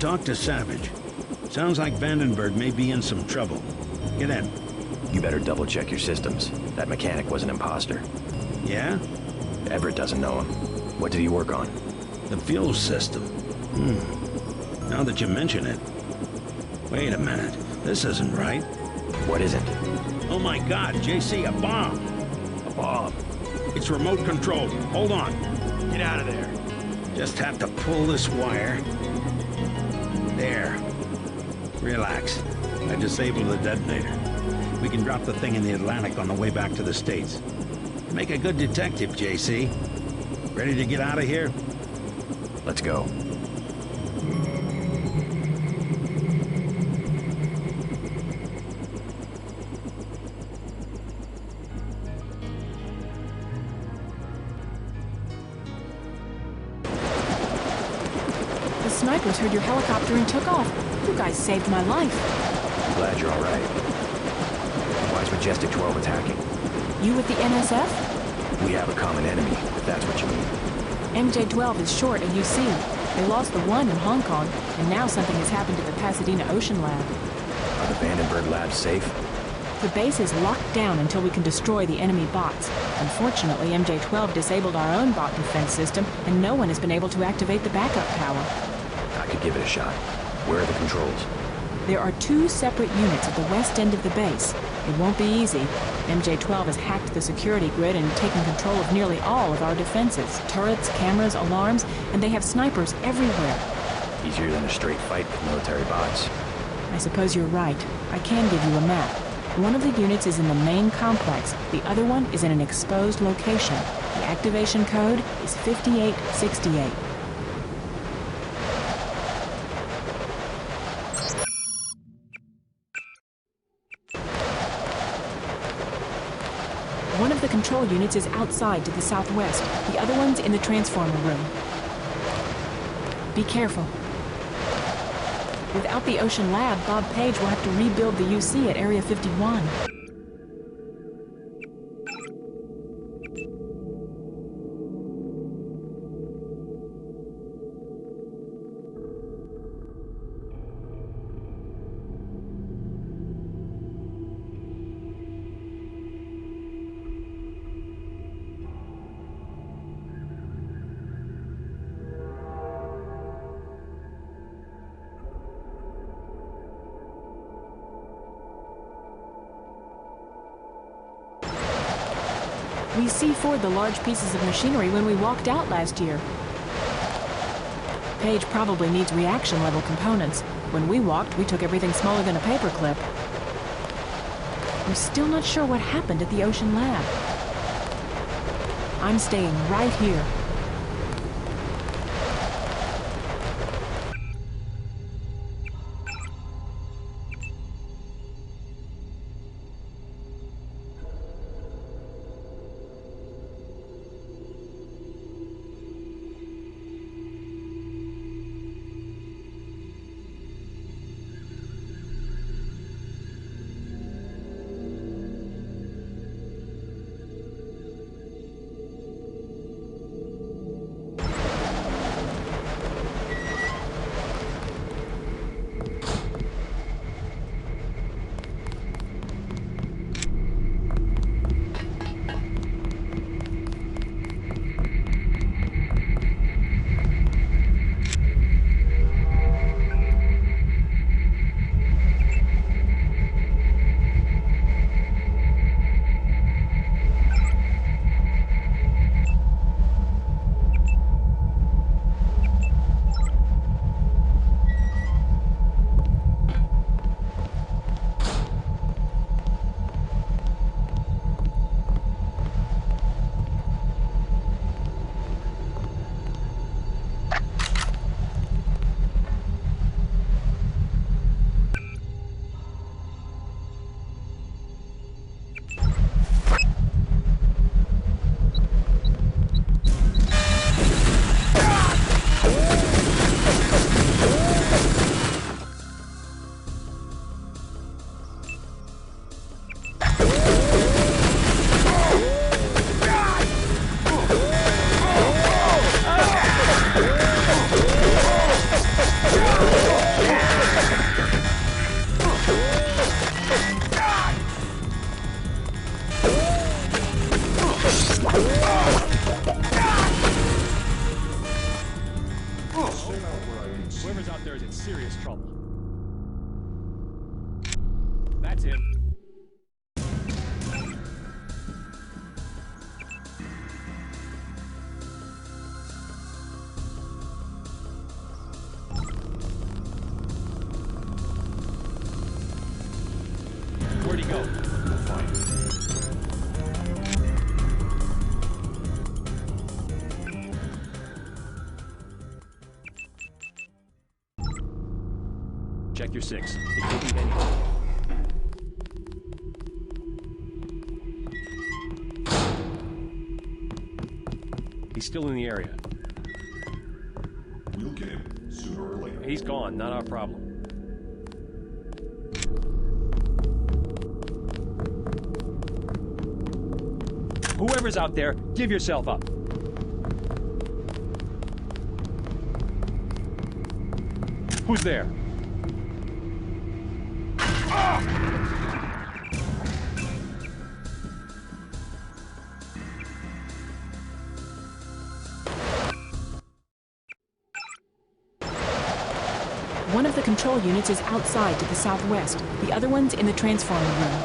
talked to Savage. Sounds like Vandenberg may be in some trouble. Get in. You better double-check your systems. That mechanic was an imposter. Yeah? Everett doesn't know him. What did he work on? The fuel system. Now that you mention it. Wait a minute. This isn't right. What isn't? Oh my God, JC, a bomb! A bomb. It's remote controlled. Hold on. Get out of there. Just have to pull this wire. There. Relax. I disabled the detonator. We can drop the thing in the Atlantic on the way back to the States. Make a good detective, JC. Ready to get out of here? Let's go. The snipers heard your helicopter and took off. You guys saved my life. I'm glad you're all right. Why is Majestic 12 attacking? You with the NSF? We have a common enemy, if that's what you mean. MJ-12 is short a UC. They lost the one in Hong Kong, and now something has happened to the Pasadena Ocean Lab. Are the Vandenberg labs safe? The base is locked down until we can destroy the enemy bots. Unfortunately, MJ-12 disabled our own bot defense system, and no one has been able to activate the backup power. I could give it a shot. Where are the controls? There are 2 separate units at the west end of the base. It won't be easy. MJ-12 has hacked the security grid and taken control of nearly all of our defenses. Turrets, cameras, alarms, and they have snipers everywhere. Easier than a straight fight with military bots. I suppose you're right. I can give you a map. One of the units is in the main complex. The other one is in an exposed location. The activation code is 5868. One of the control units is outside to the southwest. The other one's in the transformer room. Be careful. Without the Ocean Lab, Bob Page will have to rebuild the UC at Area 51. We C4'd the large pieces of machinery when we walked out last year. Page probably needs reaction-level components. When we walked, we took everything smaller than a paperclip. We're still not sure what happened at the Ocean Lab. I'm staying right here. Whoever's out there is in serious trouble. That's him. Where'd he go? We'll find him. Check your 6. It could be anything. He's still in the area. We'll get him sooner or later. He's gone, not our problem. Whoever's out there, give yourself up. Who's there? One of the control units is outside to the southwest. The other one's in the transformer room.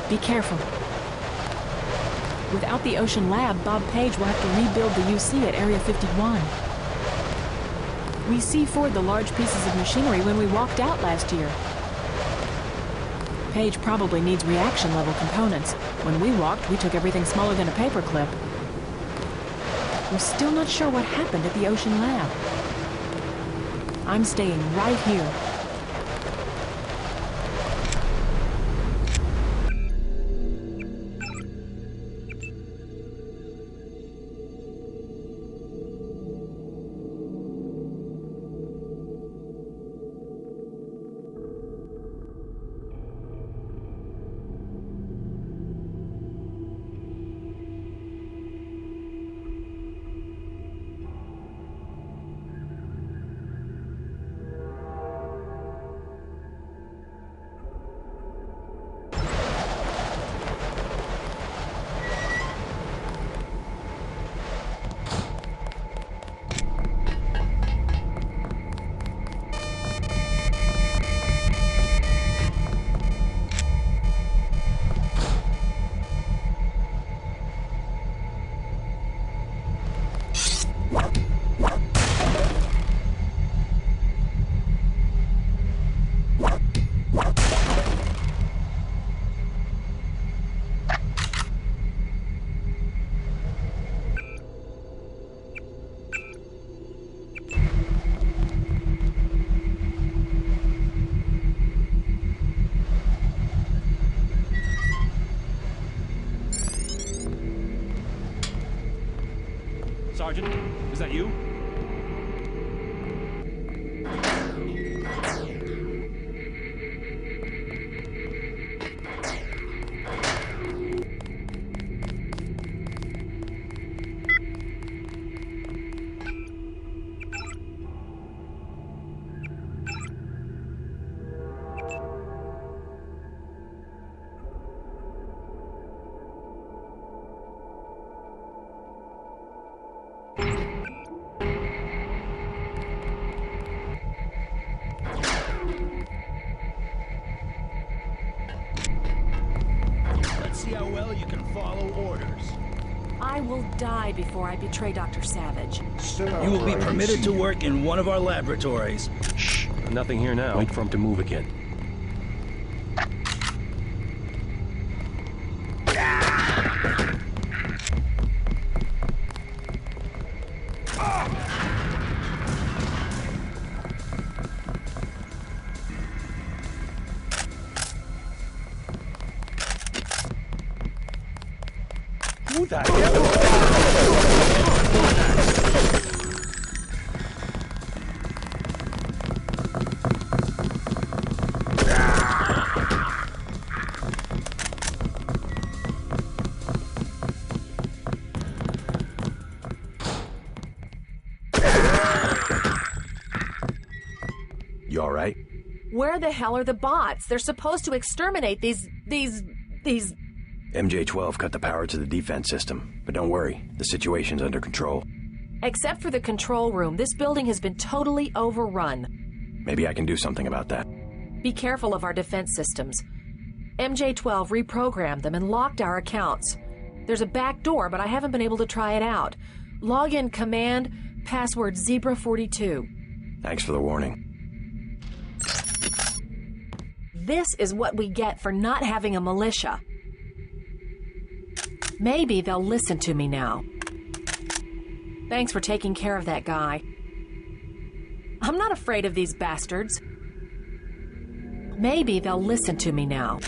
Be careful. Without the Ocean Lab, Bob Page will have to rebuild the UC at Area 51. We C4'd the large pieces of machinery when we walked out last year. Page probably needs reaction-level components. When we walked, we took everything smaller than a paperclip. We're still not sure what happened at the Ocean Lab. I'm staying right here. Sergeant, is that you? See how well you can follow orders. I will die before I betray Dr. Savage. You will be permitted to work in one of our laboratories. Shh. Nothing here now. Wait for him to move again. Who the hell? You all right? Where the hell are the bots? They're supposed to exterminate these... MJ-12 cut the power to the defense system, but don't worry, the situation's under control. Except for the control room, this building has been totally overrun. Maybe I can do something about that. Be careful of our defense systems. MJ-12 reprogrammed them and locked our accounts. There's a back door, but I haven't been able to try it out. Log in command, password Zebra42. Thanks for the warning. This is what we get for not having a militia. Maybe they'll listen to me now. Thanks for taking care of that guy. I'm not afraid of these bastards. Maybe they'll listen to me now.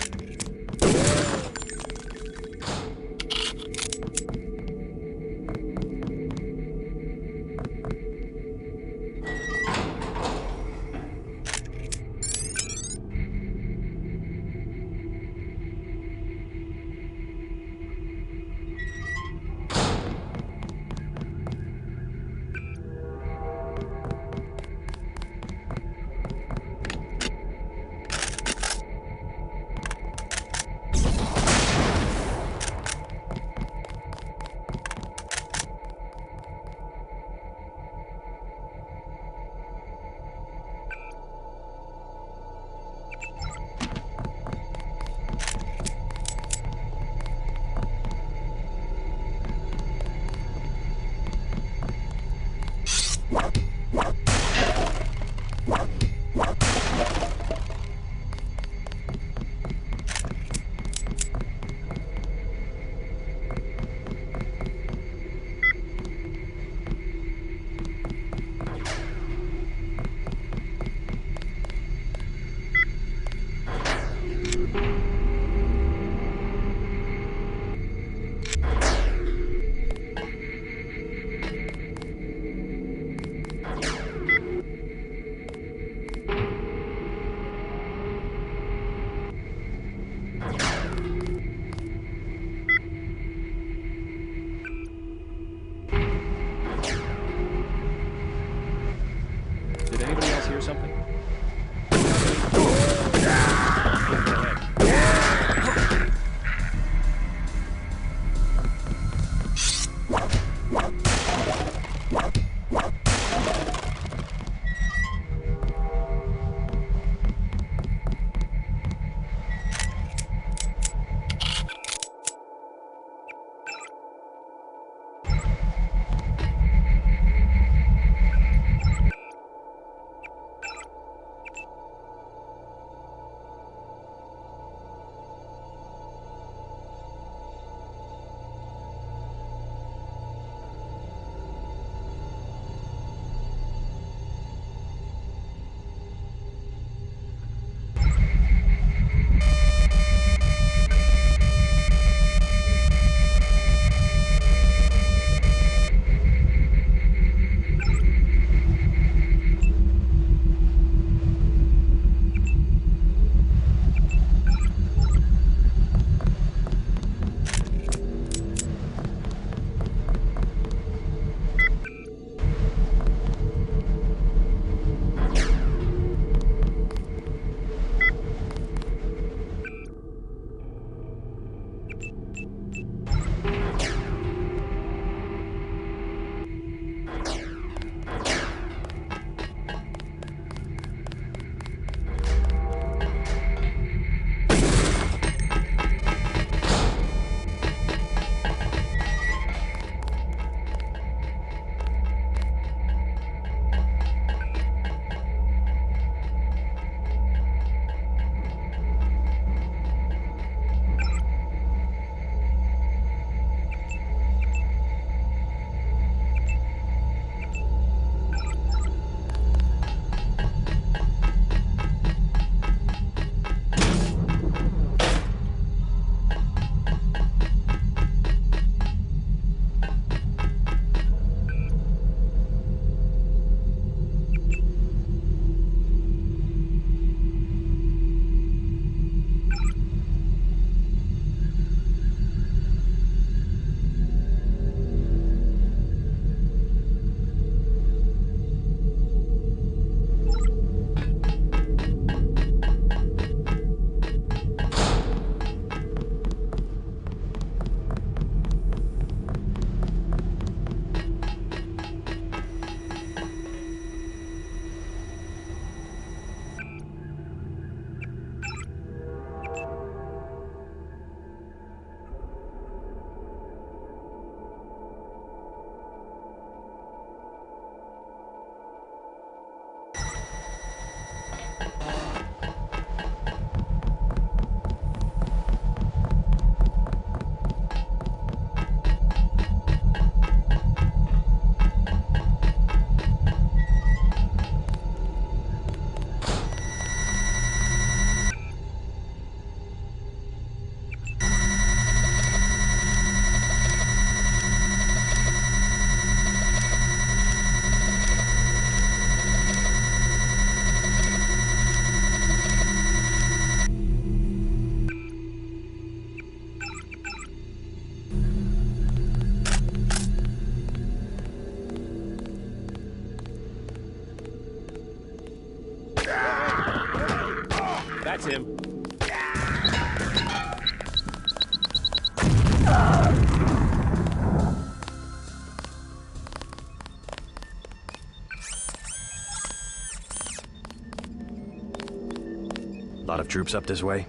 troops up this way?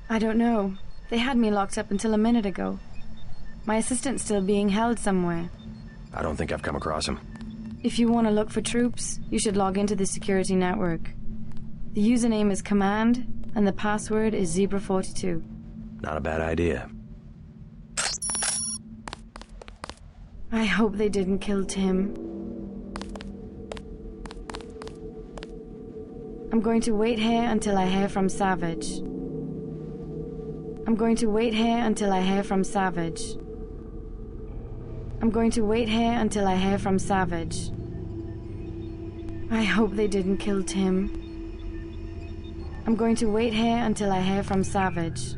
I don't know. They had me locked up until a minute ago. My assistant's still being held somewhere. I don't think I've come across him. If you want to look for troops, you should log into the security network. The username is Command, and the password is Zebra42. Not a bad idea. I hope they didn't kill Tim. I'm going to wait here until I hear from Savage. I'm going to wait here until I hear from Savage. I'm going to wait here until I hear from Savage. I hope they didn't kill Tim. I'm going to wait here until I hear from Savage.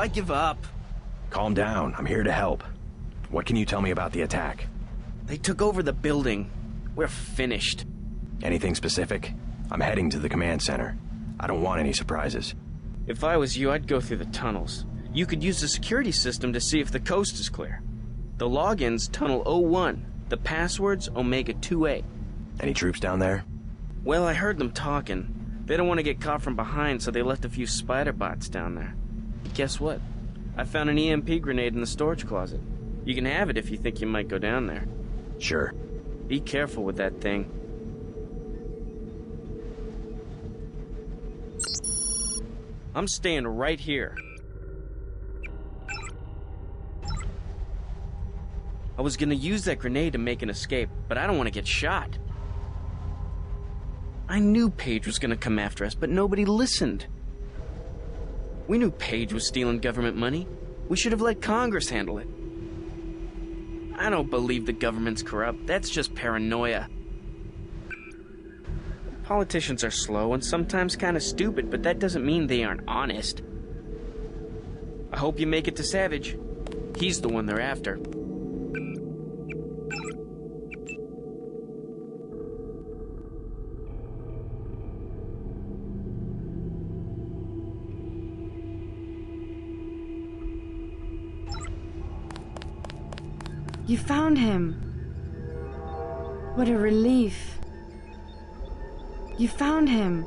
I give up. Calm down. I'm here to help. What can you tell me about the attack? They took over the building. We're finished. Anything specific? I'm heading to the command center. I don't want any surprises. If I was you, I'd go through the tunnels. You could use the security system to see if the coast is clear. The login's Tunnel 01. The password's Omega 2A. Any troops down there? Well, I heard them talking. They don't want to get caught from behind, so they left a few spider bots down there. Guess what? I found an EMP grenade in the storage closet. You can have it if you think you might go down there. Sure. Be careful with that thing. I'm staying right here. I was gonna use that grenade to make an escape, but I don't want to get shot. I knew Paige was gonna come after us, but nobody listened. We knew Paige was stealing government money. We should have let Congress handle it. I don't believe the government's corrupt. That's just paranoia. Politicians are slow and sometimes kind of stupid, but that doesn't mean they aren't honest. I hope you make it to Savage. He's the one they're after. You found him. What a relief. You found him.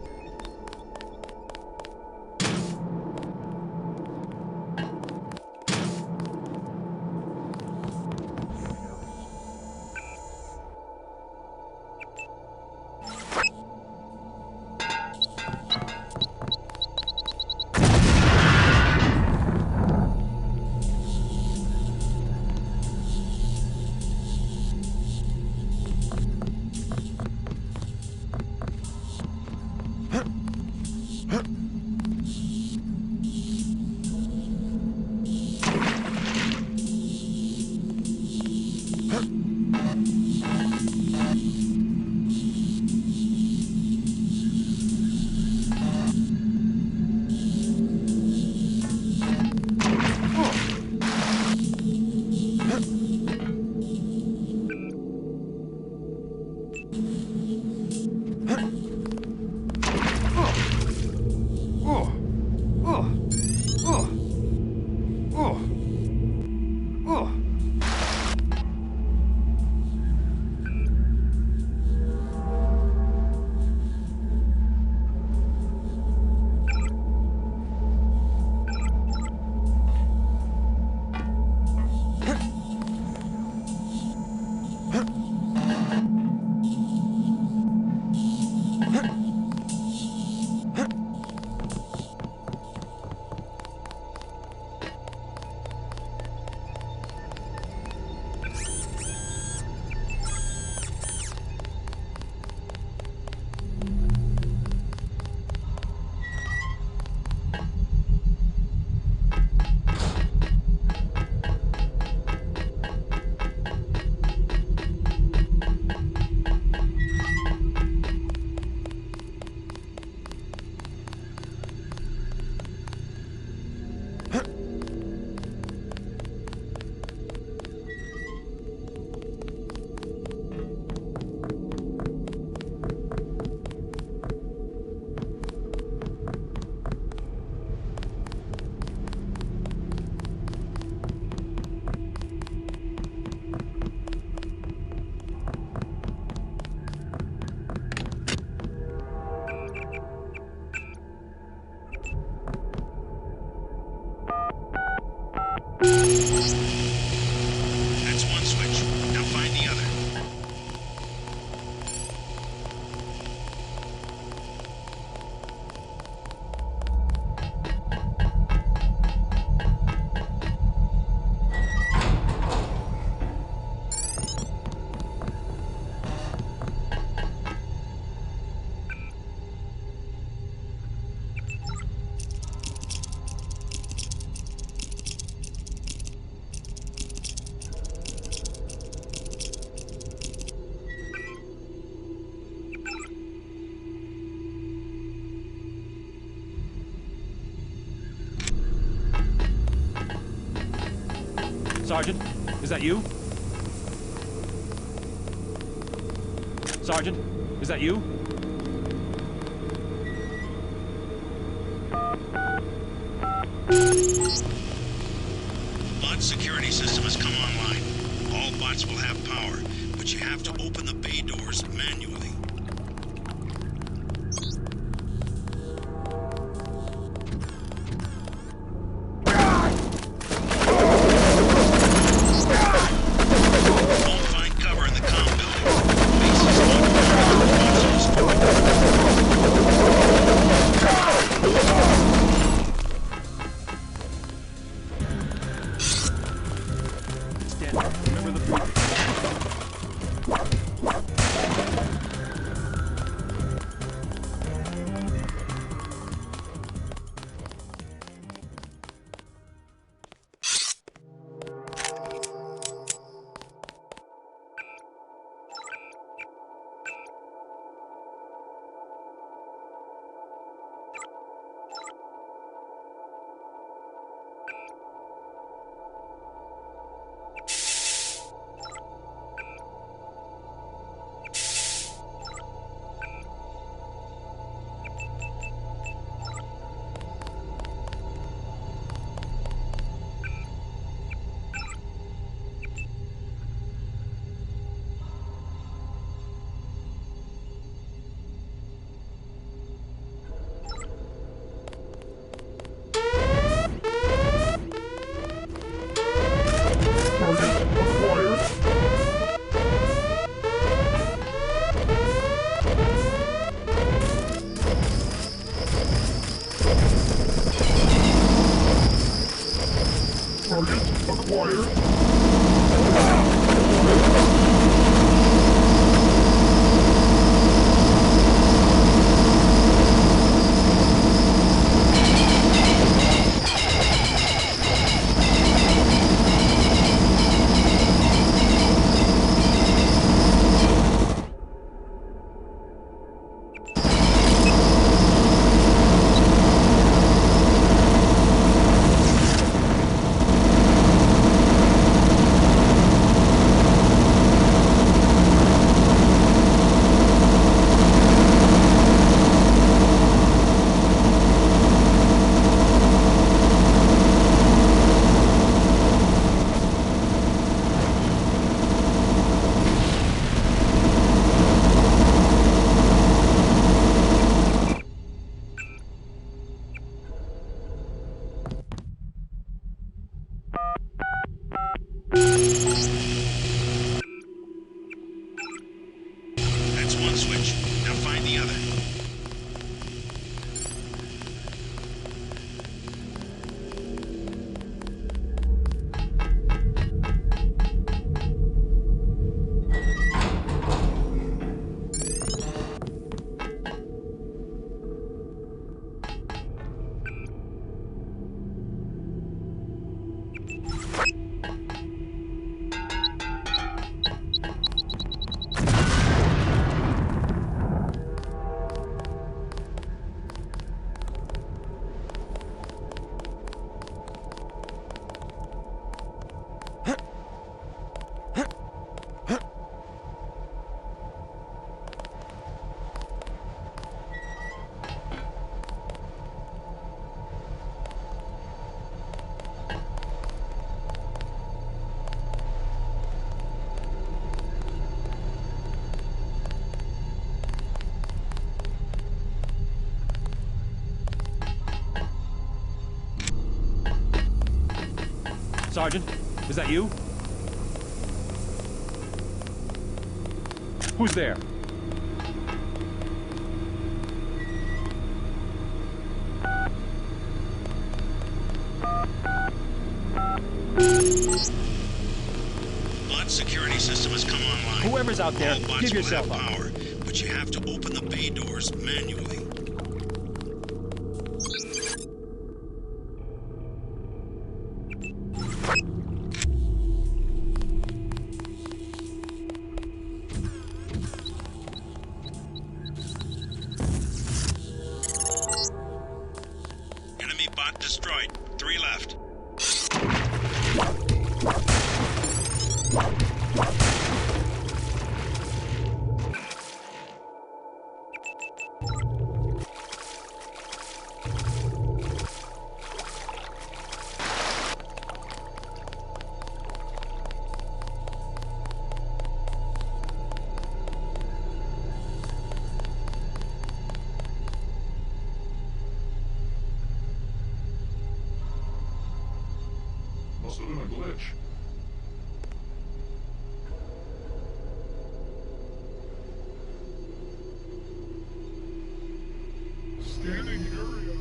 That's one switch. Now find the other. Sergeant, is that you? Sergeant, is that you? The bot security system has come online. All bots will have power, but you have to open the bay doors manually. Don't find cover in the comm building. Base is occupied. Bots are Stand up. Remember the point. That's one switch. Now find the other. Sergeant, is that you? Who's there? Bot security system has come online. Whoever's out there, All bots give yourself will up. have power, but you have to open the bay doors manually. Enemy bot destroyed. 3 left. Must have been a glitch. Scanning area.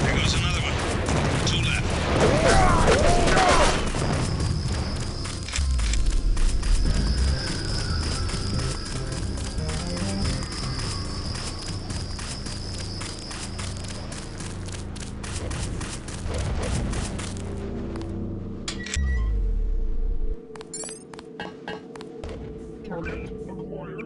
There goes another one. 2 left. Target acquired. Target acquired.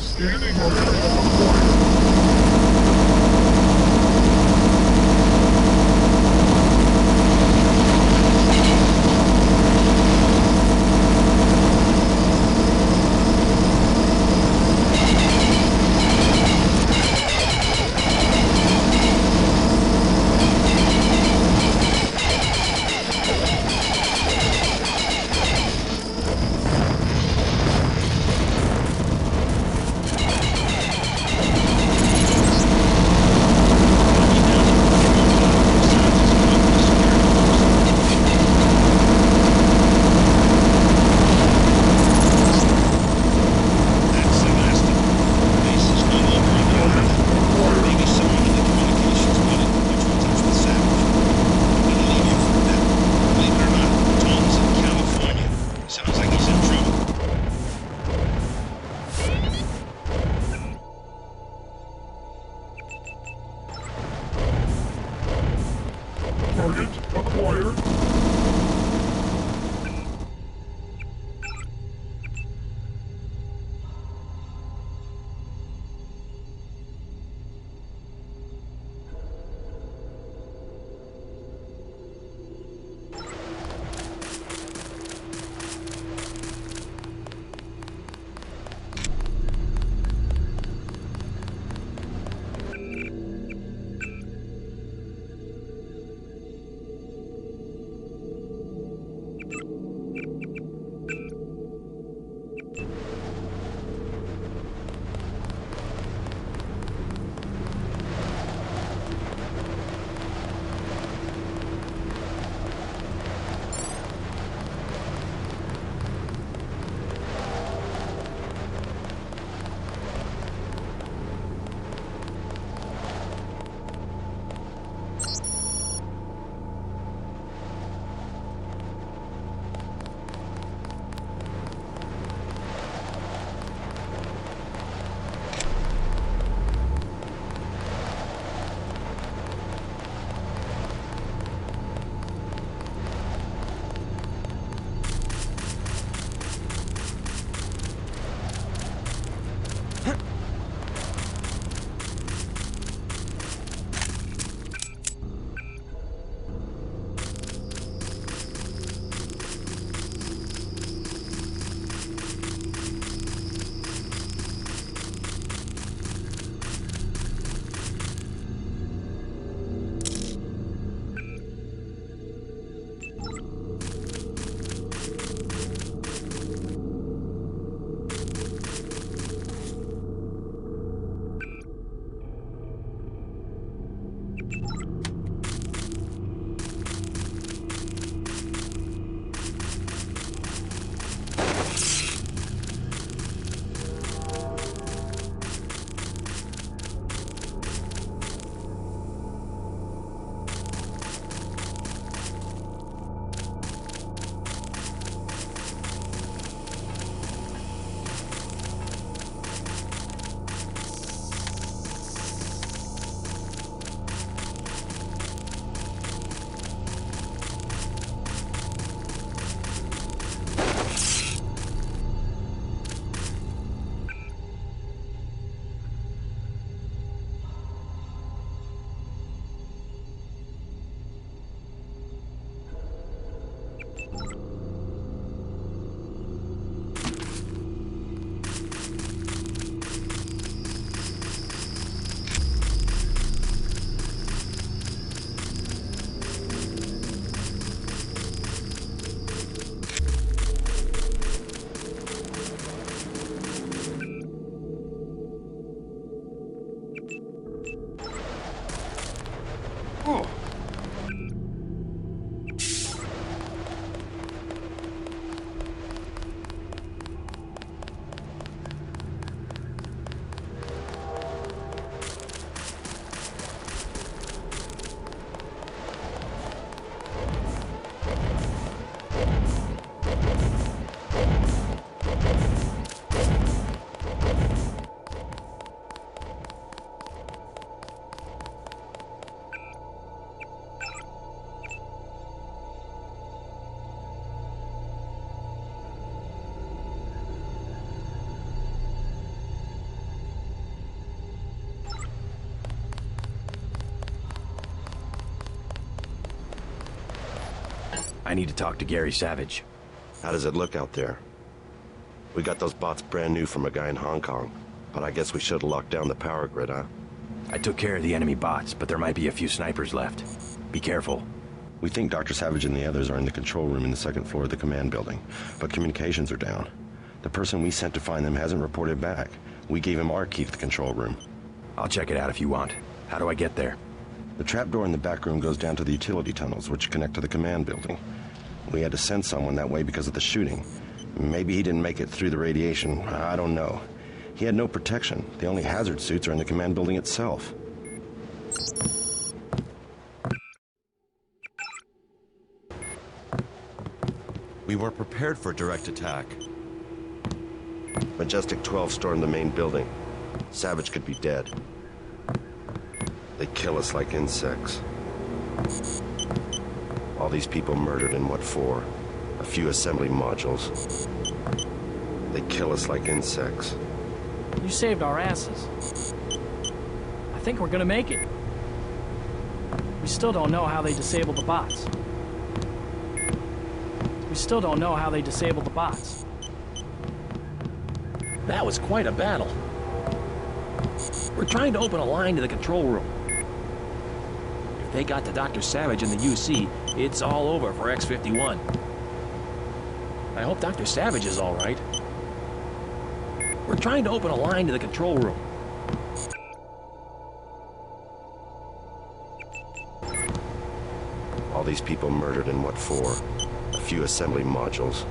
Scanning area. Target acquired. I need to talk to Gary Savage. How does it look out there? We got those bots brand new from a guy in Hong Kong, but I guess we should have locked down the power grid, huh? I took care of the enemy bots, but there might be a few snipers left. Be careful. We think Dr. Savage and the others are in the control room in the second floor of the command building, but communications are down. The person we sent to find them hasn't reported back. We gave him our key to the control room. I'll check it out if you want. How do I get there? The trapdoor in the back room goes down to the utility tunnels, which connect to the command building. We had to send someone that way because of the shooting. Maybe he didn't make it through the radiation. I don't know. He had no protection. The only hazard suits are in the command building itself. We were prepared for direct attack. Majestic 12 stormed the main building. Savage could be dead. They kill us like insects. All these people murdered, and what for? A few assembly modules. They kill us like insects. You saved our asses. I think we're gonna make it. We still don't know how they disabled the bots. That was quite a battle. We're trying to open a line to the control room. If they got to Dr. Savage and the UC, it's all over for X-51. I hope Dr. Savage is all right. We're trying to open a line to the control room. All these people murdered, and what for? A few assembly modules.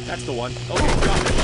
That's the one. Okay, drop it.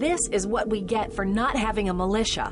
This is what we get for not having a militia.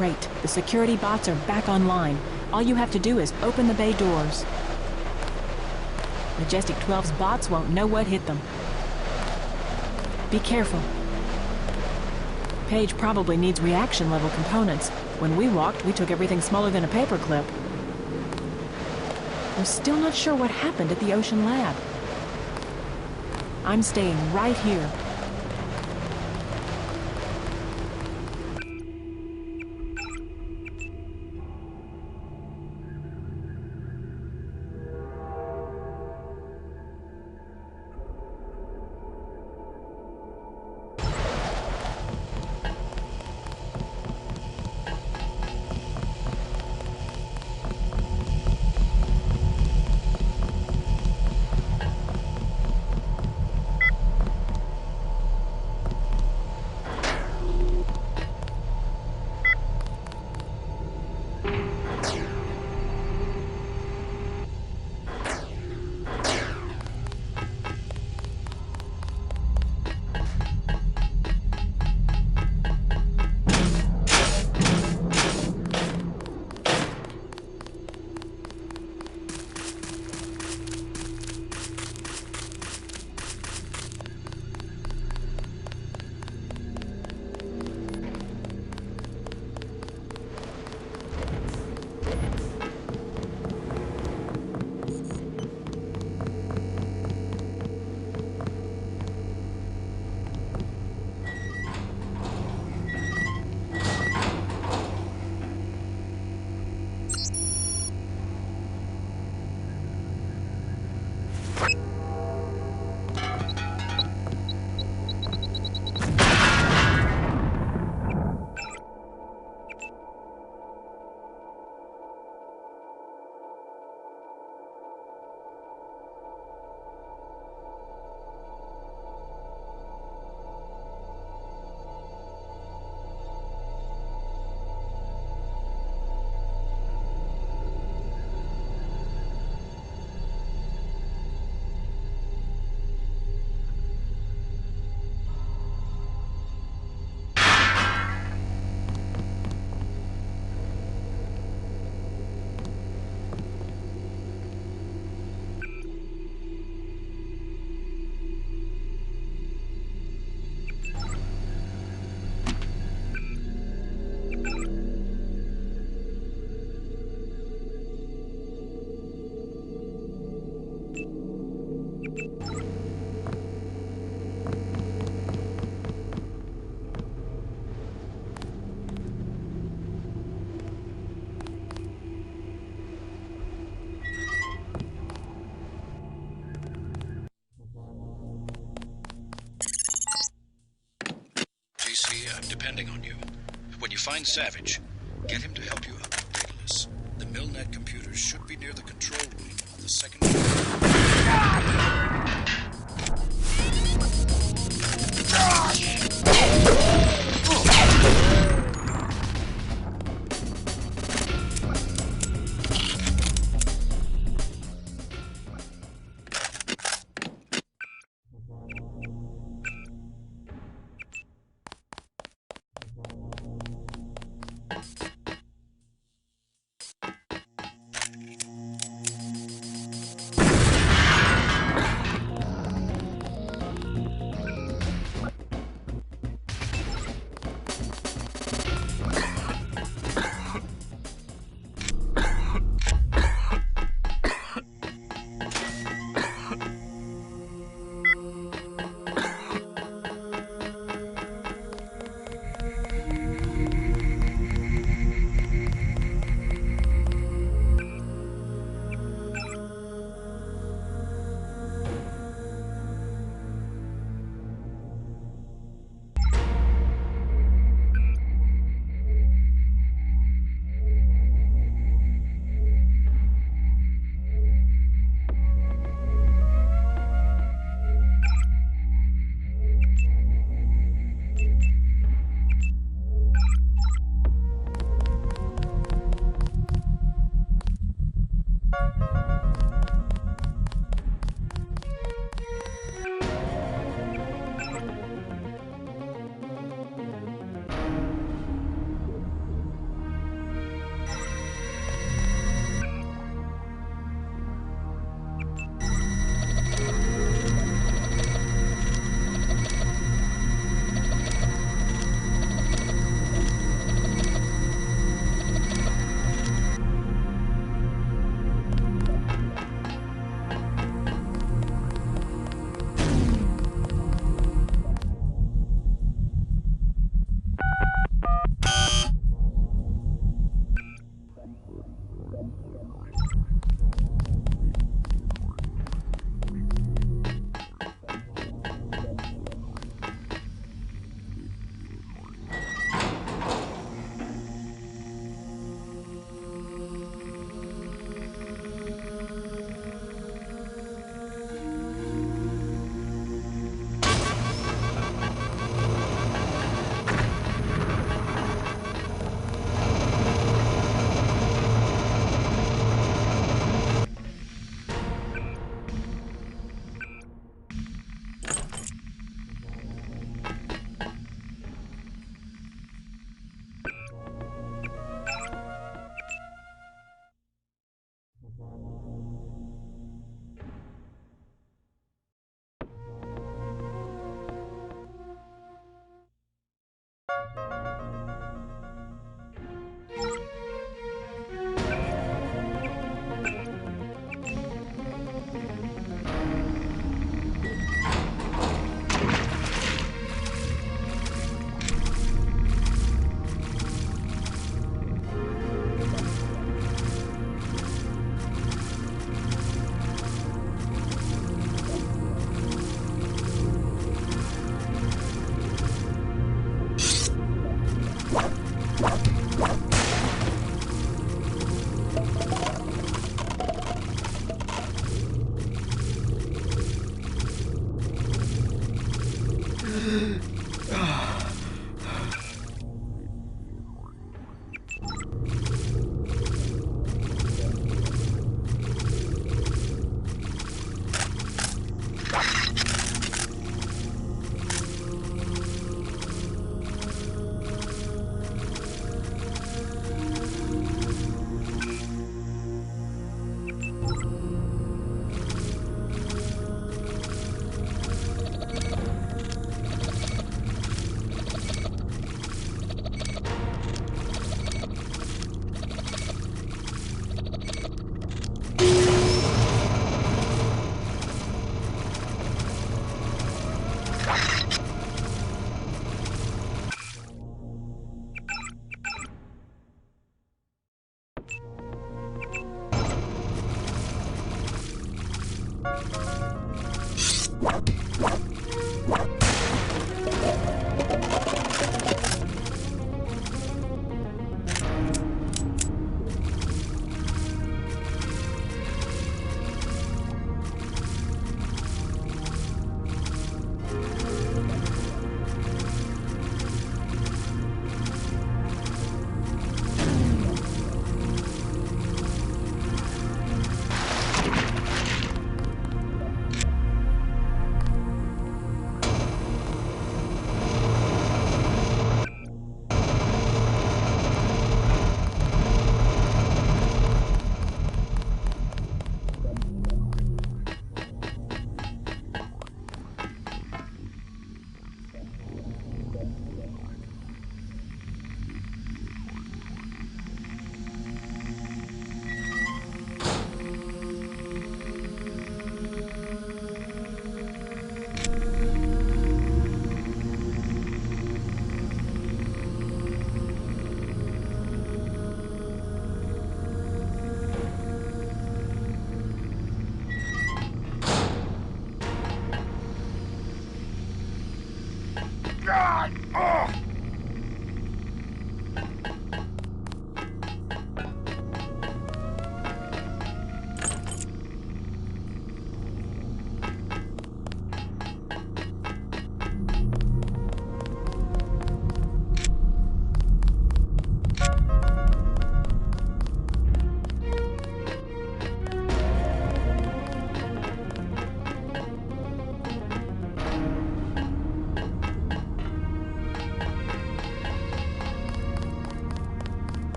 Great. The security bots are back online. All you have to do is open the bay doors. Majestic 12's bots won't know what hit them. Be careful. Paige probably needs reaction level components. When we walked, we took everything smaller than a paperclip. We're still not sure what happened at the Ocean Lab. I'm staying right here. I'm depending on you. When you find Savage, get him to help you up at Daedalus. The Milnet computers should be near the control room on the second floor.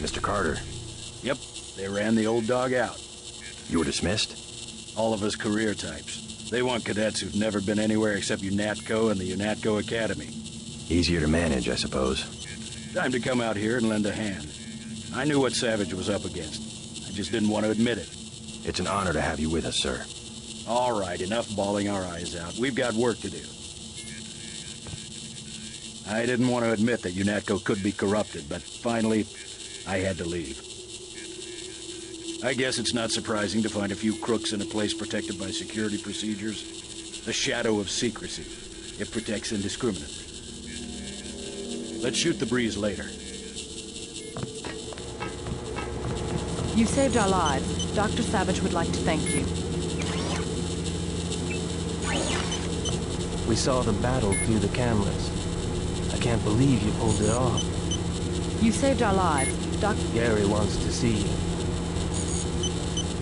Mr. Carter. Yep, they ran the old dog out. You were dismissed? All of us career types. They want cadets who've never been anywhere except UNATCO and the UNATCO Academy. Easier to manage, I suppose. Time to come out here and lend a hand. I knew what Savage was up against. I just didn't want to admit it. It's an honor to have you with us, sir. All right, enough bawling our eyes out. We've got work to do. I didn't want to admit that UNATCO could be corrupted, but finally, I had to leave. I guess it's not surprising to find a few crooks in a place protected by security procedures. The shadow of secrecy. It protects indiscriminately. Let's shoot the breeze later. You saved our lives. Dr. Savage would like to thank you. We saw the battle through the cameras. I can't believe you pulled it off. You saved our lives. Gary wants to see you.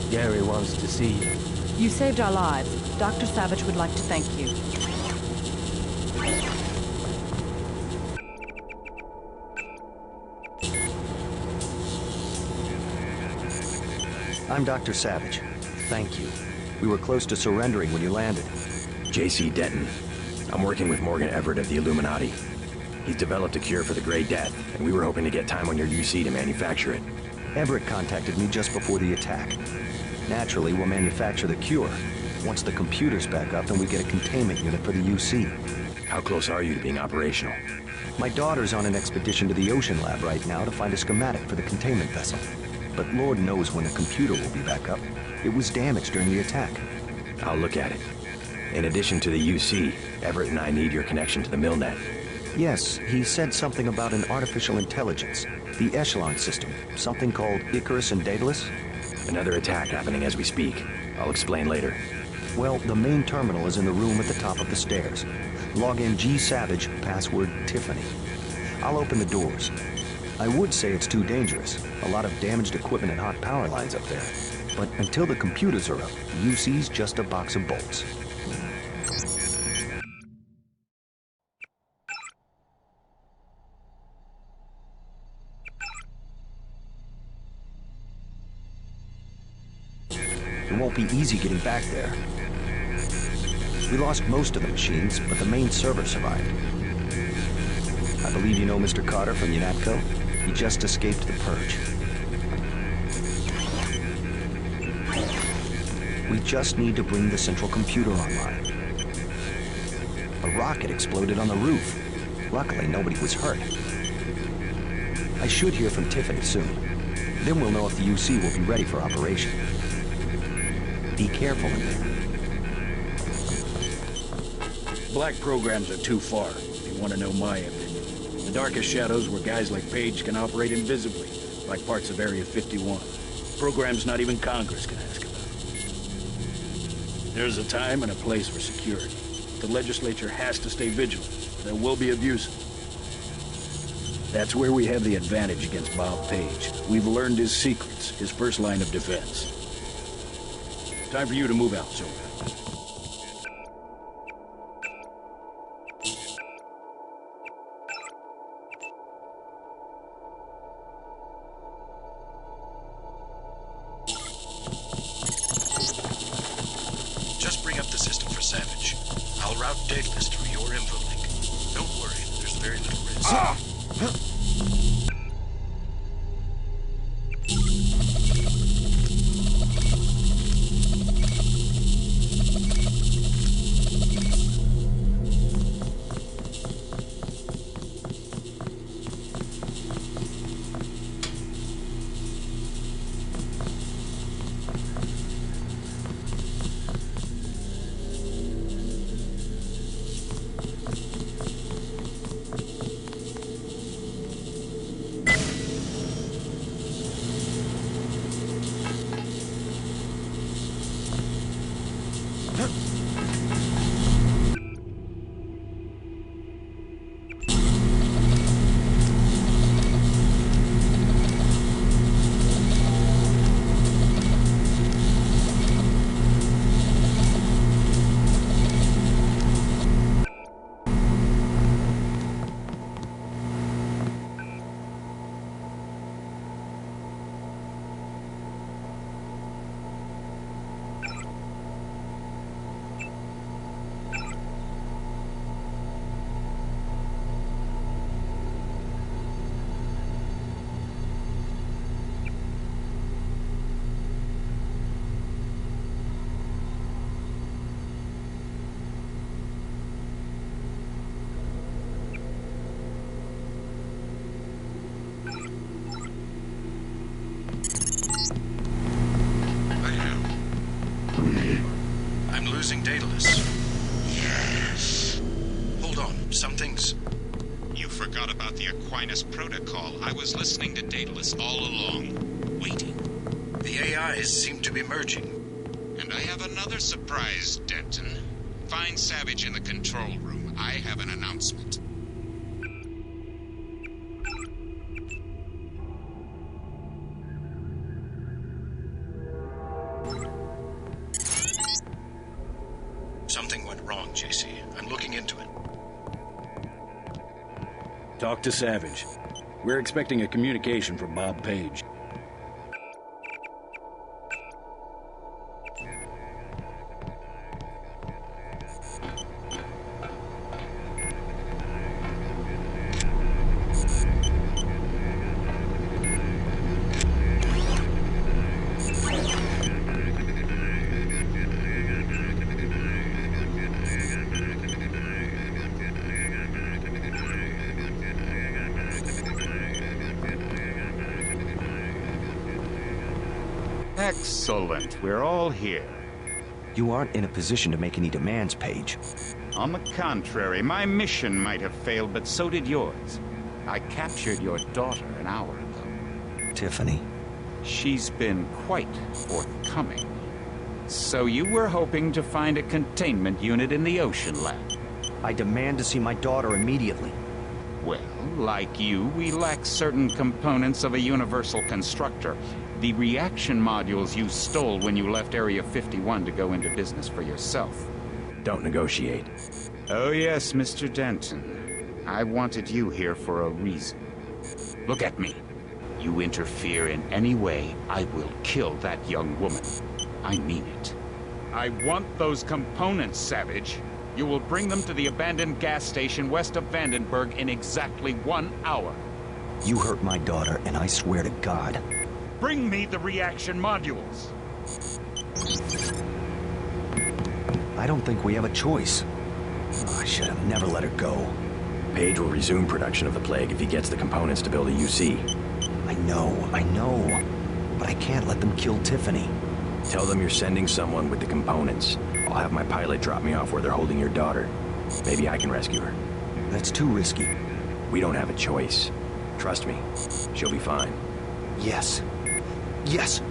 Gary wants to see you. You saved our lives. Dr. Savage would like to thank you. I'm Dr. Savage. Thank you. We were close to surrendering when you landed. J.C. Denton. I'm working with Morgan Everett of the Illuminati. He's developed a cure for the Grey Death, and we were hoping to get time on your UC to manufacture it. Everett contacted me just before the attack. Naturally, we'll manufacture the cure. Once the computer's back up, then we get a containment unit for the UC. How close are you to being operational? My daughter's on an expedition to the Ocean Lab right now to find a schematic for the containment vessel. But Lord knows when the computer will be back up. It was damaged during the attack. I'll look at it. In addition to the UC, Everett and I need your connection to the Milnet. Yes, he said something about an artificial intelligence. The Echelon system. Something called Icarus and Daedalus. Another attack happening as we speak. I'll explain later. Well, the main terminal is in the room at the top of the stairs. Log in G Savage, password Tiffany. I'll open the doors. I would say it's too dangerous. A lot of damaged equipment and hot power lines up there. But until the computers are up, UC's just a box of bolts. It won't be easy getting back there. We lost most of the machines, but the main server survived. I believe you know Mr. Carter from UNATCO? He just escaped the purge. We just need to bring the central computer online. A rocket exploded on the roof. Luckily, nobody was hurt. I should hear from Tiffany soon. Then we'll know if the UC will be ready for operation. Be careful in there. Black programs are too far, if you want to know my opinion. The darkest shadows where guys like Page can operate invisibly, like parts of Area 51. Programs not even Congress can ask about. There's a time and a place for security. The legislature has to stay vigilant. There will be abuses. That's where we have the advantage against Bob Page. We've learned his secrets, his first line of defense. Time for you to move out, Silver. Just bring up the system for Savage. I'll route Daedalus through your info link. Don't worry, there's very little risk. Losing Daedalus. Yes. Hold on, something's... You forgot about the Aquinas Protocol. I was listening to Daedalus all along, waiting. The AIs seem to be merging. And I have another surprise, Denton. Find Savage in the control room. I have an announcement. JC. I'm looking into it. Talk to Savage. We're expecting a communication from Bob Page. Excellent. We're all here. You aren't in a position to make any demands, Page. On the contrary, my mission might have failed, but so did yours. I captured your daughter an hour ago. Tiffany. She's been quite forthcoming. So you were hoping to find a containment unit in the Ocean Lab? I demand to see my daughter immediately. Well, like you, we lack certain components of a universal constructor. The reaction modules you stole when you left Area 51 to go into business for yourself. Don't negotiate. Oh yes, Mr. Denton. I wanted you here for a reason. Look at me. You interfere in any way, I will kill that young woman. I mean it. I want those components, Savage. You will bring them to the abandoned gas station west of Vandenberg in exactly 1 hour. You hurt my daughter, and I swear to God. Bring me the reaction modules. I don't think we have a choice. Oh, I should have never let her go. Page will resume production of the Plague if he gets the components to build a UC. I know. But I can't let them kill Tiffany. Tell them you're sending someone with the components. I'll have my pilot drop me off where they're holding your daughter. Maybe I can rescue her. That's too risky. We don't have a choice. Trust me, she'll be fine. Yes,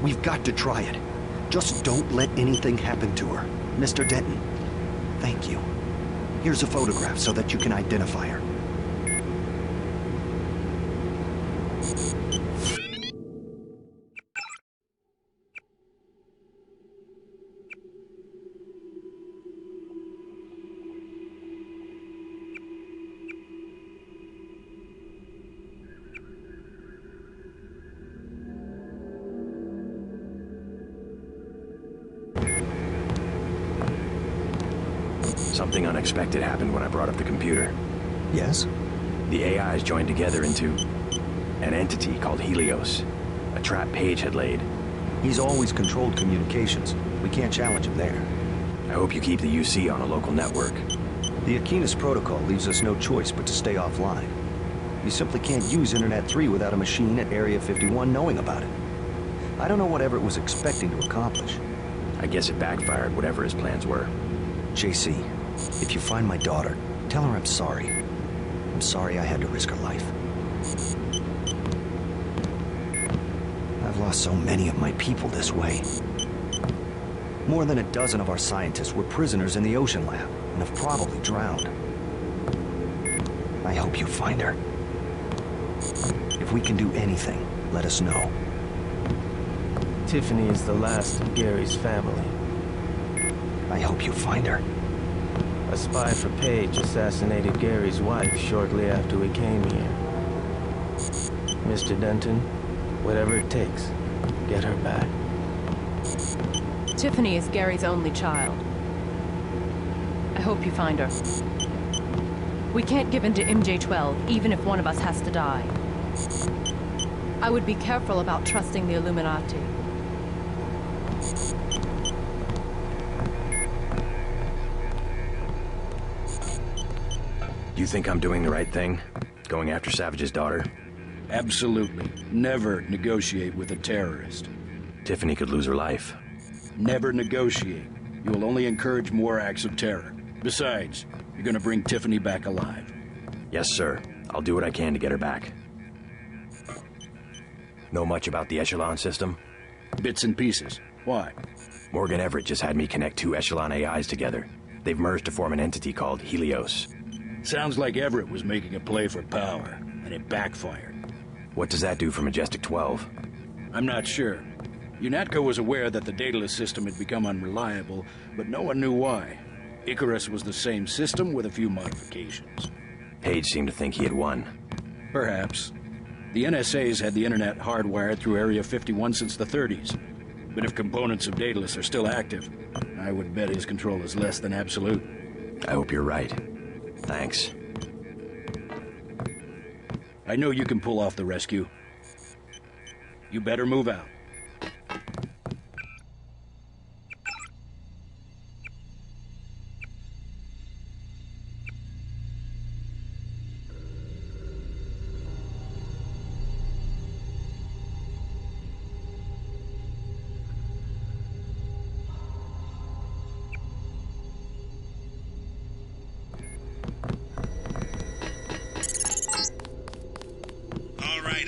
we've got to try it. Just don't let anything happen to her. Mr. Denton, thank you. Here's a photograph so that you can identify her. Something unexpected happened when I brought up the computer. Yes? The AIs joined together into an entity called Helios. A trap Page had laid. He's always controlled communications. We can't challenge him there. I hope you keep the UC on a local network. The Aquinas protocol leaves us no choice but to stay offline. You simply can't use Internet 3 without a machine at Area 51 knowing about it. I don't know what Everett was expecting to accomplish. I guess it backfired, whatever his plans were. JC, if you find my daughter, tell her I'm sorry. I'm sorry I had to risk her life. I've lost so many of my people this way. More than a dozen of our scientists were prisoners in the Ocean Lab and have probably drowned. I hope you find her. If we can do anything, let us know. Tiffany is the last of Gary's family. I hope you find her. A spy for Page assassinated Gary's wife shortly after we came here. Mr. Denton, whatever it takes, get her back. Tiffany is Gary's only child. I hope you find her. We can't give in to MJ-12, even if one of us has to die. I would be careful about trusting the Illuminati. You think I'm doing the right thing? Going after Savage's daughter? Absolutely. Never negotiate with a terrorist. Tiffany could lose her life. Never negotiate. You will only encourage more acts of terror. Besides, you're gonna bring Tiffany back alive. Yes, sir. I'll do what I can to get her back. Know much about the Echelon system? Bits and pieces. Why? Morgan Everett just had me connect 2 Echelon AIs together. They've merged to form an entity called Helios. Sounds like Everett was making a play for power, and it backfired. What does that do for Majestic 12? I'm not sure. UNATCO was aware that the Daedalus system had become unreliable, but no one knew why. Icarus was the same system with a few modifications. Page seemed to think he had won. Perhaps. The NSA's had the internet hardwired through Area 51 since the 30s. But if components of Daedalus are still active, I would bet his control is less than absolute. I hope you're right. Thanks. I know you can pull off the rescue. You better move out.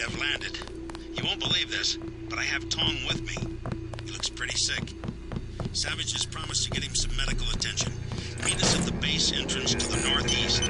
I've landed. You won't believe this, but I have Tong with me. He looks pretty sick. Savage has promised to get him some medical attention. Meet us at the base entrance to the northeast.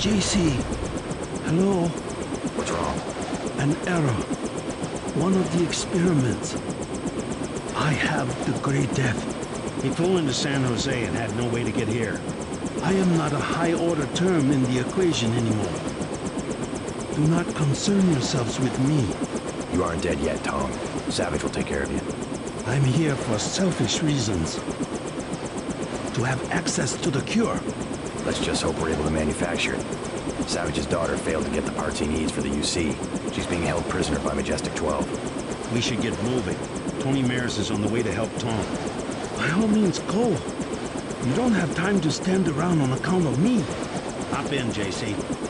JC, hello? What's wrong? An error. One of the experiments. I have the Great Death. He flew into San Jose and had no way to get here. I am not a high-order term in the equation anymore. Do not concern yourselves with me. You aren't dead yet, Tom. Savage will take care of you. I'm here for selfish reasons. To have access to the cure. Let's just hope we're able to manufacture it. Savage's daughter failed to get the parts he needs for the UC. She's being held prisoner by Majestic 12. We should get moving. Tony Maris is on the way to help Tom. By all means, go. You don't have time to stand around on account of me. Hop in, JC.